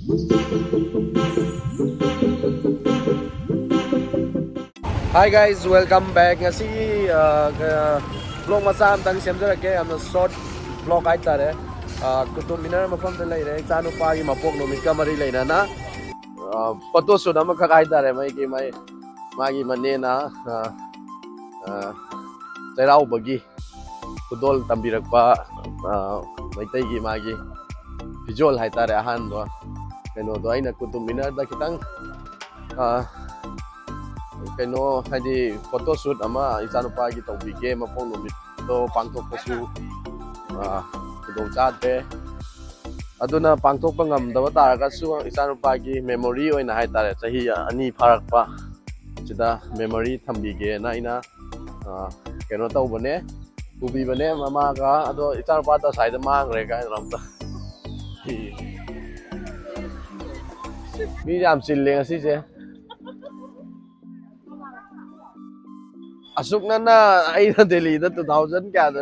Hi guys, welcome back. Ngasi vlog macha amtang semjarake amna short vlog haitare. Kutub Minar mafam da leire chanu pa gi mapok nomit ka mari leina na photo shoot ama kha haitare magi manena chairau bagi kudol tambirakpa maitai gi magi visual haitare ahan do keno do aina Kutub Minar da kitang keno hadi photo shoot ama ichanupa gi tawbige mapong numit to pangthok pasu kudong chate aduna pangthok pangam daba taraga su ichanupa gi memory oina haitare chahi ani pharakpa chida memory thambige na ina keno tawbane ubibane mama ga ado ichanupa ta saida mangre ga ramta mi yam chille ngasi je asukna na aina Delhi da 2000 kya da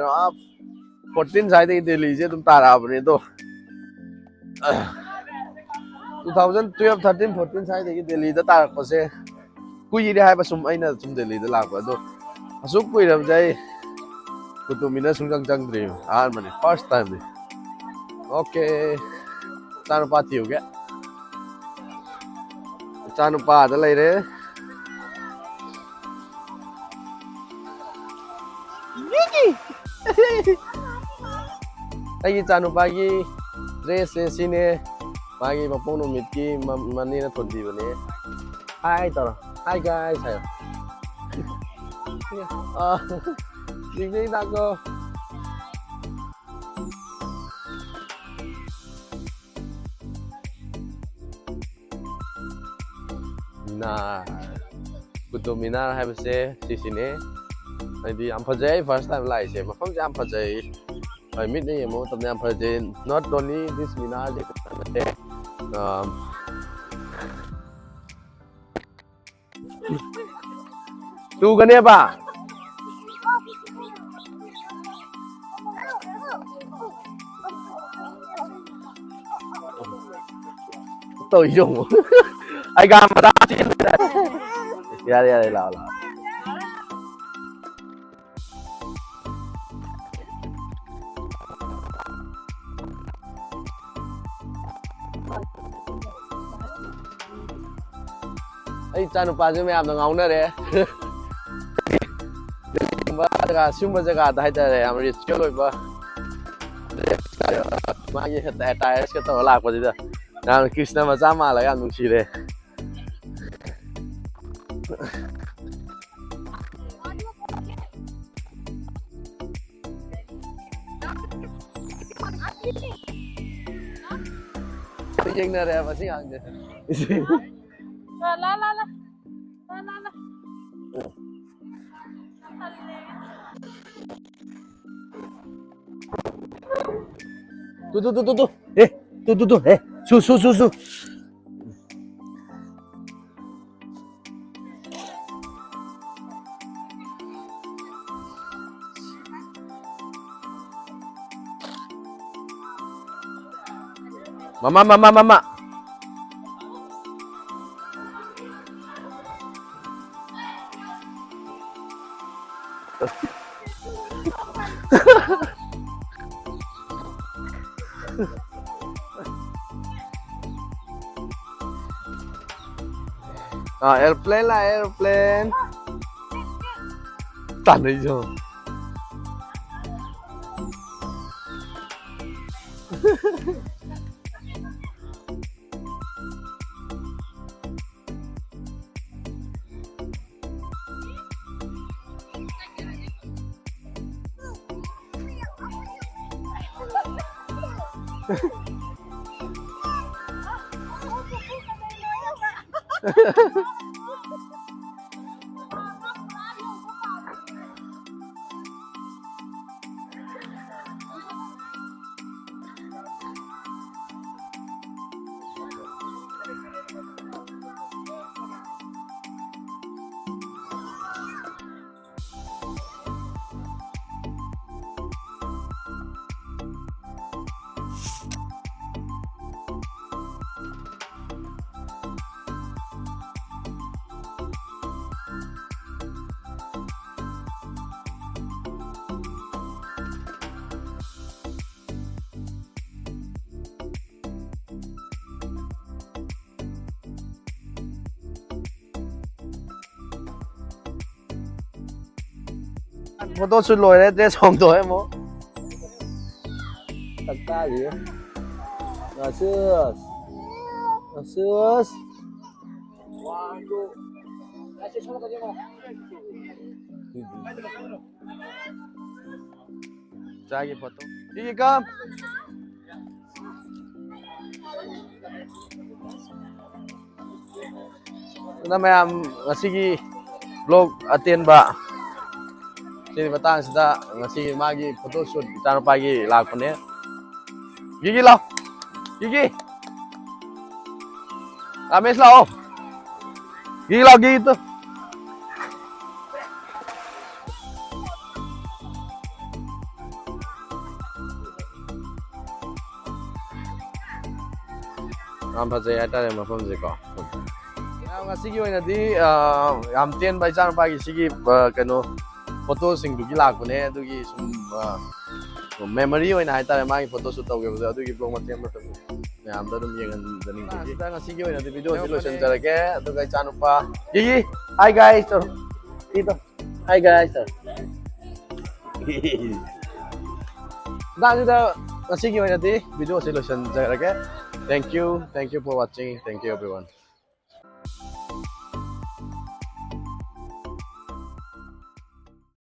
14 sai de Delhi je tum tara apne to 2012 13 14 sai de Delhi da tarak pa se kui re hai ba sum aina sum Delhi da lak ba do asuk kui ram jai Kutub Minar sungjang jang dream ar mane first time de okay tanu pa thiu ge tanu pa da lai re Ay chanu pagi dress sine pagi mapong numit ki mani na thodi bane hi tara hi guys hayo ding dago na Kutub Minar hai base sisine maybe am phajai first time lai se mafam jam phajai I meet ni mo tam jam phajai not only this Minar de tu gane ba tôi dùng ai gam mà ta trên đây đây là ai chanu pa je mayam ngau na re ba ga sumba jaga da haida re am rich loi ba ma ye ta ta ska to lak ba da na Krishna ma cha ma la ga nung si re Yang na re ba si ang je la tu su mama airplane lah airplane tan đấy rồi photo shoot lôi đấy dress xong rồi em bố tất cả gì gracias gracias Try cái photo Gigi come na mayam ngasigi vlog atin ba sini batang sida ngasi magi photo shoot itan pagi lakone Gigi lao Gigi Ramesh lao Gigi lao Gigi tu Am phase ata ma phom je ko Ngasigi oina di am ten bai chan pagi sigi kano photo sing dugi lakone dugi sum memory oina haitare magi photo shoot tawge bada dugi blog ma tem ma tam am da dum yengan daning dugi ta ngasigi oina di video solution jarake duga chan pa Gigi hi guys ito hi guys da ngasigi oina di video solution jarake thank you for watching thank you everyone